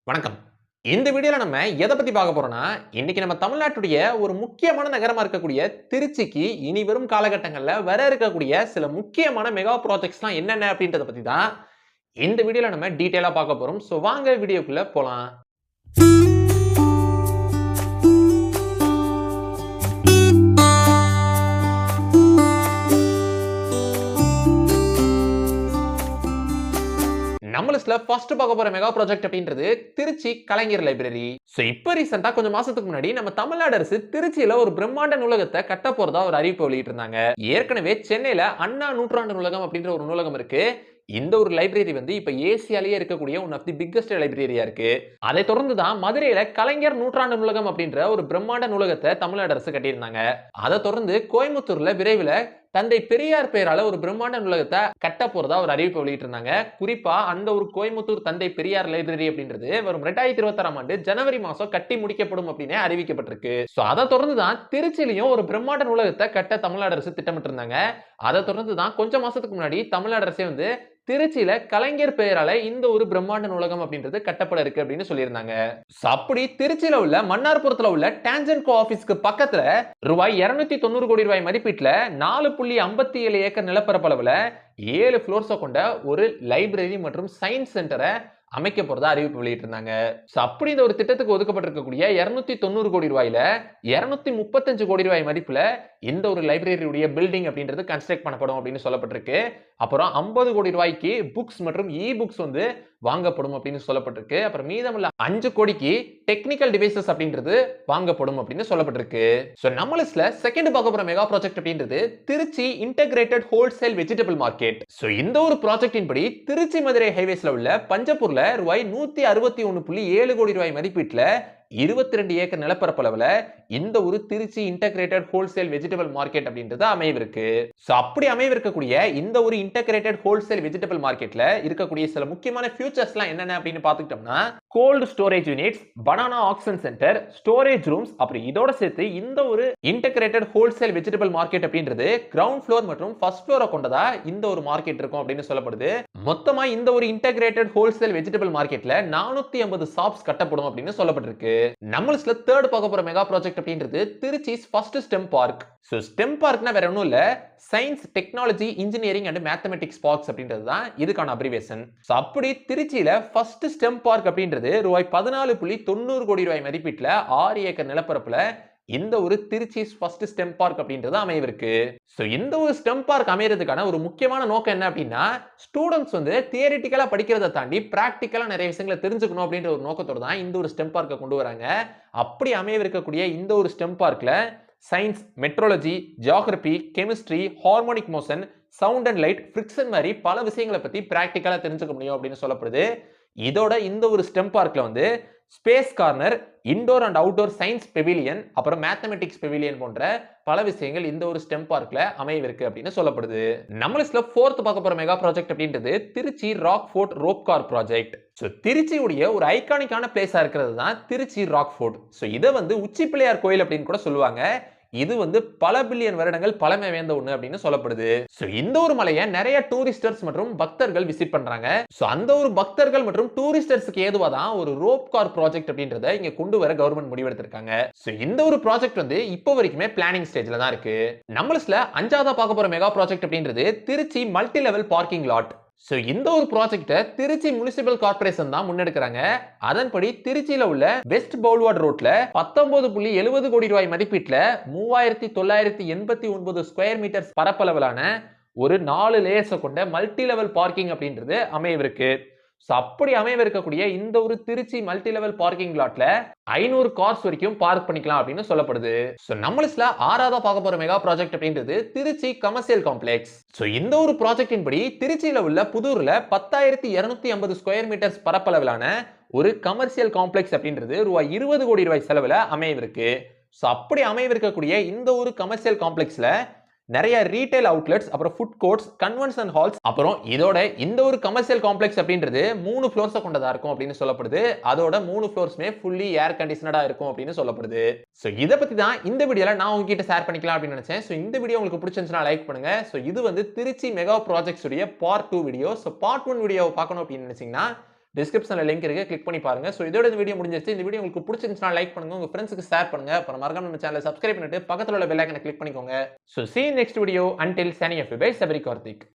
வணக்கம். இந்த வீடியோல நம்ம எத பத்தி பார்க்க போறோம்னா, இன்னைக்கு நம்ம தமிழ்நாட்டுடைய ஒரு முக்கியமான நகரமா இருக்கக்கூடிய திருச்சிக்கு இனி வரும் காலகட்டங்கள்ல வர இருக்கக்கூடிய சில முக்கியமான மெகா ப்ராஜெக்ட்ஸ்லாம் என்னென்ன அப்படின்றத பத்தி தான் இந்த வீடியோல நம்ம டீடைலா பார்க்க போறோம். சோ வாங்க வீடியோக்குள்ள போலாம். நம்ம லிஸ்ட்ல ஃபர்ஸ்ட் பார்க்க போற மெகா ப்ராஜெக்ட் அப்படின்றது திருச்சி கலைஞர் லைப்ரரி. சோ இப்ப ரீசெண்டா கொஞ்சம் மாசத்துக்கு முன்னாடி நம்ம தமிழ்நாடு அரசு திருச்சியில ஒரு பிரம்மாண்ட நூலகத்தை கட்ட போறதா ஒரு அறிவிப்பு வெளியிட்டு இருந்தாங்க. ஏற்கனவே சென்னையில அண்ணா நூற்றாண்டு நூலகம் அப்படின்ற ஒரு நூலகம் இருக்கு. இந்த ஒரு லைப்ரரி வந்து இப்ப ஏசியாலேயே இருக்கக்கூடிய ஒன் ஆஃப் தி பிக்கஸ்ட் லைப்ரரியா இருக்கு. அதை தொடர்ந்து தான் மதுரையில கலைஞர் நூற்றாண்டு நூலகம் அப்படின்ற ஒரு பிரம்மாண்ட நூலகத்தை தமிழ்நாடு அரசு கட்டியிருந்தாங்க. அதை தொடர்ந்து கோயம்புத்தூர்ல விரைவில் தந்தை பெரியார் பெயரால ஒரு பிரம்மாண்ட நூலகத்தை கட்ட போறதா ஒரு அறிவிப்பு வெளியிட்டு இருந்தாங்க. குறிப்பா அந்த ஒரு கோயம்புத்தூர் தந்தை பெரியார் லைப்ரரி அப்படின்றது வரும் 2026ஆம் ஆண்டு ஜனவரி மாசம் கட்டி முடிக்கப்படும் அப்படின்னு அறிவிக்கப்பட்டிருக்கு. சோ அதை தொடர்ந்து தான் திருச்சியிலையும் ஒரு பிரம்மாண்ட நூலகத்தை கட்ட தமிழ்நாடு அரசு திட்டமிட்டு இருந்தாங்க. அதை தொடர்ந்து தான் கொஞ்சம் மாசத்துக்கு முன்னாடி தமிழ்நாடு அரசே வந்து திருச்சியில கலைஞர் பெயரால இந்த ஒரு பிரம்மாண்ட நூலகம் அப்படின்றது கட்டப்பட இருக்கு அப்படின்னு சொல்லியிருந்தாங்க. அப்படி திருச்சியில உள்ள மன்னார்புரத்துல உள்ள டான்ஜென்கோ ஆபீஸ்க்கு பக்கத்துல ரூபாய் 290 கோடி ரூபாய் மதிப்பீட்டுல 4.57 ஏக்கர் நிலப்பரப்பளவுல 7 ஃப்ளோர்ஸ் கொண்ட ஒரு லைப்ரரி மற்றும் சயின்ஸ் சென்டரை அமைக்க போறதா அறிவிப்பு வெளியிட்டிருந்தாங்க. அப்படி இந்த ஒரு திட்டத்துக்கு ஒதுக்கப்பட்டிருக்கக்கூடிய 290 கோடி ரூபாயில 235 கோடி ரூபாய் மதிப்புல இந்த ஒரு லைப்ரரியுடைய பில்டிங் அப்படின்றது கன்ஸ்ட்ரக்ட் பண்ணப்படும் அப்படின்னு சொல்லப்பட்டிருக்கு. அப்புறம் 50 கோடி ரூபாய்க்கு புக்ஸ் மற்றும் இ புக்ஸ் வந்து வாங்கப்படும் அப்படின்னு சொல்லப்பட்டிருக்கு. அப்புறம் மீதமுள்ள 5 கோடிக்கு டெக்னிக்கல் டிவைசஸ் அப்படின்றது வாங்கப்படும் அப்படின்னு சொல்லப்பட்டிருக்கு. சோ நம்ம லிஸ்ட்ல செகண்ட் பார்க்க போற மெகா ப்ராஜெக்ட் அப்படின்றது Trichy integrated wholesale vegetable market. So இந்த ஒரு ப்ராஜெக்டின் படி திருச்சி மதுரை ஹைவேஸ்ல உள்ள பஞ்சப்பூர்ல ரூபாய் 161.7 கோடி ரூபாய் மதிப்பீட்டுல 22 ஏக்கர் நிலப்பரப்பளவுல இந்த ஒரு Trichy integrated wholesale vegetable market அப்படின்றது அமைவிருக்கு. சோ அப்படி அமைவிருக்கக்கூடிய இந்த ஒரு இன்டகிரேட்டட் ஹோல்சேல் வெஜிடபிள் மார்க்கெட்ல இருக்கக்கூடிய சில முக்கியமான ஃபியூச்சர்ஸ்லாம் என்னென்ன அப்படின்னு பார்த்துக்கிட்டோம்னா cold storage units, banana auction centre, storage rooms, அப்புறம் இதோட சேர்த்து இந்த ஒரு இன்டகிரேட்டட் ஹோல்சேல் வெஜிடபிள் மார்க்கெட் அப்படின்றது கிரவுண்ட் ஃப்ளோர் மற்றும் ஃபர்ஸ்ட் ஃப்ளோரை கொண்டதா இந்த ஒரு மார்க்கெட் இருக்கும் அப்படின்னு சொல்லப்படுது. மொத்தமா இந்த ஒரு இன்டகிரேட்டட் ஹோல்சேல் வெஜிடபிள் மார்க்கெட்ல 450 ஷாப்ஸ் கட்டப்படும் அப்படின்னு சொல்லப்பட்டிருக்கு. நம்ம லிஸ்ட்ல தேர்ட் பார்க்க போற மெகா ப்ராஜெக்ட் அப்படின்றது Trichy's first STEM park. So STEM பார்க்னா வேற ஒண்ணும் இல்ல, science, technology, engineering and mathematics parks அப்படின்றது தான் இதுக்கான அப்ரிவேஷன். சோ அப்படி திருச்சியில ஃபர்ஸ்ட் ஸ்டெம் பார்க் அப்படின்றது ரூபாய் 14.90 கோடி ரூபாய் மதிப்பீட்டுல 6 ஏக்கர் நிலப்பரப்புல இந்த ஒரு திருச்சி's ஃபர்ஸ்ட் ஸ்டெம் பார்க் அப்படின்றது அமைவிருக்கு. சோ இந்த ஒரு ஸ்டெம் பார்க் அமையறதுக்கான ஒரு முக்கியமான நோக்கம் என்ன அப்படின்னா ஸ்டூடெண்ட்ஸ் வந்து தியரிட்டிக்கலா படிக்கிறதை தாண்டி பிராக்டிக்கலா நிறைய விஷயங்களை தெரிஞ்சுக்கணும் அப்படின்ற ஒரு நோக்கத்தோட தான் இந்த ஒரு ஸ்டெம் பார்க்கை கொண்டு வராங்க. அப்படி அமையவிருக்கக்கூடிய இந்த ஒரு ஸ்டெம் பார்க்ல science, metrology, geography, chemistry, harmonic motion, sound and light, friction மாதிரி பல விஷயங்களை பத்தி பிராக்டிக்கலா தெரிஞ்சுக்க முடியும் அப்படின்னு சொல்லப்படுது. இதோட இந்த ஒரு ஸ்டெம் பார்க்ல வந்து space corner, indoor and outdoor science pavilion, அப்புறம் மேத்தமெட்டிக்ஸ் பெவிலியன் போன்ற பல விஷயங்கள் இந்த ஒரு ஸ்டெம் பார்க்ல அமையவிருக்கு அப்படின்னு சொல்லப்படுது. நம்ம லிஸ்ட்ல ஃபோர்த் பார்க்க போற மெகா ப்ராஜெக்ட் அப்படின்றது Trichy rock fort rope car project. So திருச்சியுடைய ஒரு ஐகானிக்கான பிளேஸா இருக்கிறது தான் திருச்சி ராக் ஃபோர்ட். சோ இதை வந்து உச்சி பிள்ளையார் கோயில் அப்படின்னு கூட சொல்லுவாங்க. இது வந்து பல பில்லியன் வருடங்கள் பழமை வேந்த ஒண்ணு அப்படின்னு சொல்லப்படுது. சோ இந்த ஒரு மலையை நிறைய டூரிஸ்டர்ஸ் மற்றும் பக்தர்கள் விசிட் பண்றாங்க. சோ அந்த ஒரு பக்தர்கள் மற்றும் டூரிஸ்டர்ஸ்க்கு ஏதுவா தான் ஒரு ரோப் கார் ப்ராஜெக்ட் அப்படின்றத இங்க கொண்டு வர கவர்மெண்ட் முடிவெடுத்திருக்காங்க. சோ இந்த ஒரு ப்ராஜெக்ட் வந்து இப்போ வரைக்குமே பிளானிங் ஸ்டேஜ்ல தான் இருக்கு. நம்ம லிஸ்ட்ல அஞ்சாவதா பார்க்க போற மெகா ப்ராஜெக்ட் அப்படின்றது Trichy multi level parking lot. So இந்த ஒரு ப்ராஜெக்ட்டை திருச்சி முனிசிபல் கார்ப்பரேஷன் தான் முன்னெடுக்கிறாங்க. அதன்படி திருச்சியில உள்ள வெஸ்ட் பவுல்வார்ட் ரோட்ல 19.70 கோடி ரூபாய் மதிப்பீட்டுல 3989 ஸ்கொயர் மீட்டர்ஸ் பரப்பளவிலான ஒரு 4 லேயர்ஸ் கொண்ட மல்டி லெவல் பார்க்கிங் அப்படின்றது அமையவிருக்கு. சோ அப்படி அமையவிருக்கக்கூடிய இந்த ஒரு திருச்சி மல்டி லெவல் பார்க்கிங் லாட்ல 500 கார்ஸ் வரைக்கும் பார்க் பண்ணிக்கலாம் அப்படின்னு சொல்லப்படுது. சோ நம்ம லிஸ்ட்ல ஆறாவதா பார்க்க போற மெகா ப்ராஜெக்ட் அப்படின்றது திருச்சி கமர்ஷியல் காம்ப்ளெக்ஸ். சோ இந்த ஒரு ப்ராஜெக்டின் படி திருச்சியில உள்ள புதூர்ல 10,250 ஸ்கொயர் மீட்டர்ஸ் பரப்பளவிலான ஒரு கமர்ஷியல் காம்ப்ளெக்ஸ் அப்படின்றது ரூபாய் 20 கோடி ரூபாய் செலவுல அமையவிருக்கு. சோ அப்படி அமையவிருக்கக்கூடிய இந்த ஒரு கமர்ஷியல் காம்ப்ளெக்ஸ்ல நிறைய ரீட்டைல் அவுட்லெட்ஸ், அப்புறம் ஃபுட் கோர்ட்ஸ், கன்வென்ஷன் ஹால்ஸ், அப்புறம் இதோட இந்த ஒரு கமர்ஷியல் காம்ப்ளெக்ஸ் அப்படின்றது 3 ஃப்ளோர்ஸ் கொண்டதா இருக்கும் அப்படின்னு சொல்லப்படுது. அதோட 3 ஃப்ளோர்ஸ்மே ஃபுல்லி ஏர் கண்டிஷனடா இருக்கும் அப்படின்னு சொல்லப்படுது. சோ இத பத்தி தான் இந்த வீடியோல நான் உங்ககிட்ட ஷேர் பண்ணிக்கலாம் அப்படின்னு நினைச்சேன். சோ இந்த வீடியோ உங்களுக்கு பிடிச்சிருந்துச்சுனா லைக் பண்ணுங்க. சோ இது வந்து திருச்சி மெகா ப்ராஜெக்ட்ஸ் உடைய பார்ட் 2 வீடியோ. சோ பார்ட் 1 வீடியோவை பார்க்கணும் அப்படின்னு நினைச்சீங்கன்னா டிஸ்கிரிப்ஷன்ல லிங்க் இருக்கு, கிளிக் பண்ணி பாருங்க. சோ இதோட இந்த வீடியோ முடிஞ்சிருச்சு. இந்த வீடியோ உங்களுக்கு பிடிச்சிருந்துச்சுனா லைக் பண்ணுங்க, உங்க ஃப்ரெண்ட்ஸ்க்கு ஷேர் பண்ணுங்க. அப்புறம் மறக்காம நம்ம சேனலை சப்ஸ்கிரைப் பண்ணிட்டு பக்கத்துல உள்ள பெல் ஐகானை கிளிக் பண்ணிக்கோங்க. So see you next video. Until signing off by Sabri Karthik.